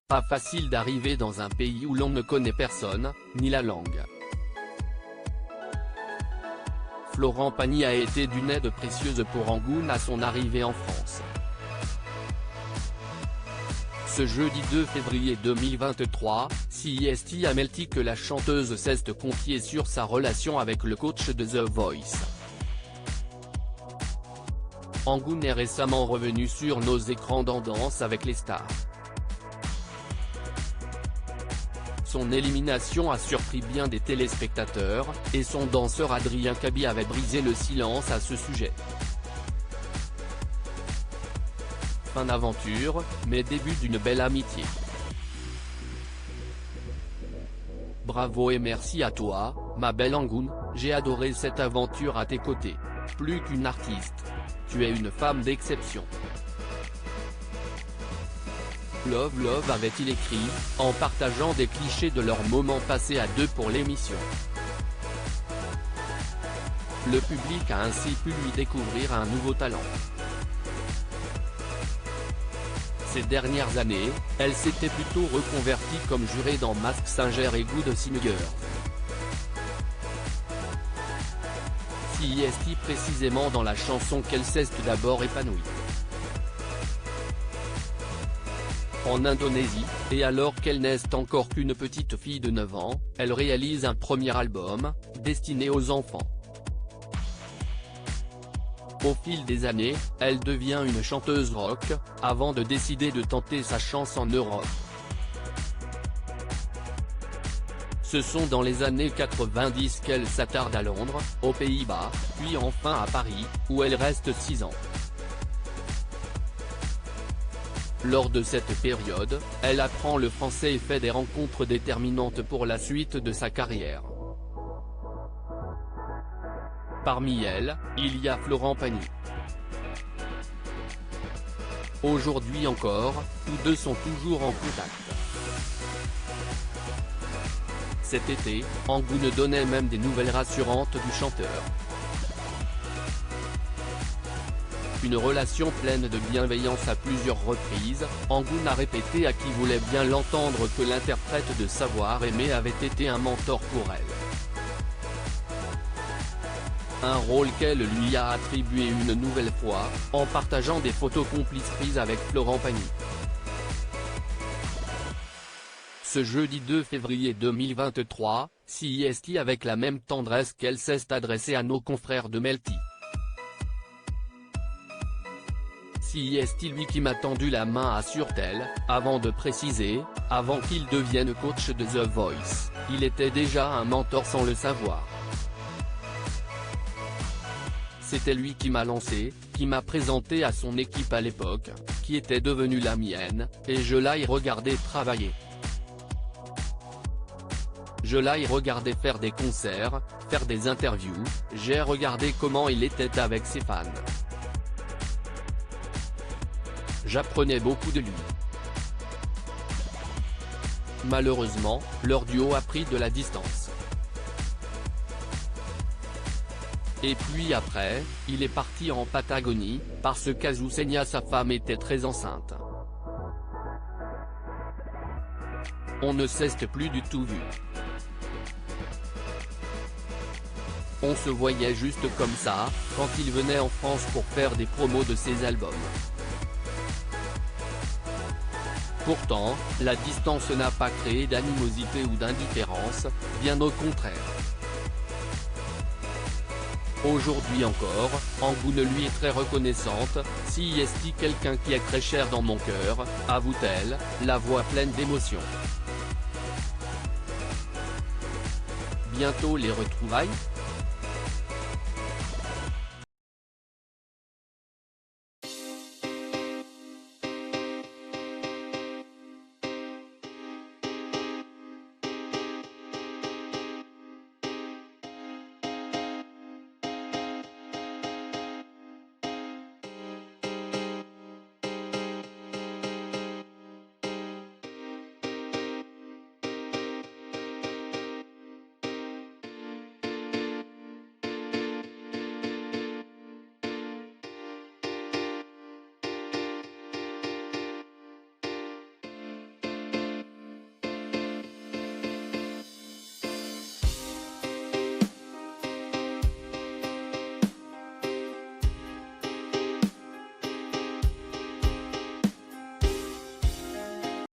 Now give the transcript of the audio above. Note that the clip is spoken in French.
Pas facile d'arriver dans un pays où l'on ne connaît personne, ni la langue. Florent Pagny a été d'une aide précieuse pour Angoune à son arrivée en France. Ce jeudi 2 février 2023, CIST a melti que la chanteuse s'est confiée sur sa relation avec le coach de The Voice. Angoune est récemment revenu sur nos écrans dans Danse avec les stars. Son élimination a surpris bien des téléspectateurs, et son danseur Adrien Cabi avait brisé le silence à ce sujet. Fin d'aventure, mais début d'une belle amitié. Bravo et merci à toi, ma belle Angoune, j'ai adoré cette aventure à tes côtés. Plus qu'une artiste, tu es une femme d'exception. Love avait-il écrit, en partageant des clichés de leurs moments passés à deux pour l'émission. Le public a ainsi pu lui découvrir un nouveau talent. Ces dernières années, elle s'était plutôt reconvertie comme jurée dans Masked Singer et Good Singers. CIST précisément dans la chanson qu'elle s'est d'abord épanouie. En Indonésie, et alors qu'elle n'est encore qu'une petite fille de 9 ans, elle réalise un premier album, destiné aux enfants. Au fil des années, elle devient une chanteuse rock, avant de décider de tenter sa chance en Europe. Ce sont dans les années 90 qu'elle s'attarde à Londres, aux Pays-Bas, puis enfin à Paris, où elle reste 6 ans. Lors de cette période, elle apprend le français et fait des rencontres déterminantes pour la suite de sa carrière. Parmi elles, il y a Florent Pagny. Aujourd'hui encore, tous deux sont toujours en contact. Cet été, Angoune donnait même des nouvelles rassurantes du chanteur. Une relation pleine de bienveillance à plusieurs reprises, Angoune a répété à qui voulait bien l'entendre que l'interprète de Savoir Aimer avait été un mentor pour elle. Un rôle qu'elle lui a attribué une nouvelle fois, en partageant des photos complices prises avec Florent Pagny. Ce jeudi 2 février 2023, CIST avec la même tendresse qu'elle s'est adressée à nos confrères de Melty. CIST lui qui m'a tendu la main assure-t-elle, avant de préciser, avant qu'il devienne coach de The Voice, il était déjà un mentor sans le savoir. C'était lui qui m'a lancé, qui m'a présenté à son équipe à l'époque, qui était devenue la mienne, et je l'ai regardé travailler. Je l'ai regardé faire des concerts, faire des interviews, j'ai regardé comment il était avec ses fans. J'apprenais beaucoup de lui. Malheureusement, leur duo a pris de la distance. Et puis après, il est parti en Patagonie, parce qu'Azucena sa femme était très enceinte. On ne s'est plus du tout vu. On se voyait juste comme ça, quand il venait en France pour faire des promos de ses albums. Pourtant, la distance n'a pas créé d'animosité ou d'indifférence, bien au contraire. Aujourd'hui encore, Angoune lui est très reconnaissante, CIST quelqu'un qui est très cher dans mon cœur, avoue-t-elle, la voix pleine d'émotion. Bientôt les retrouvailles ?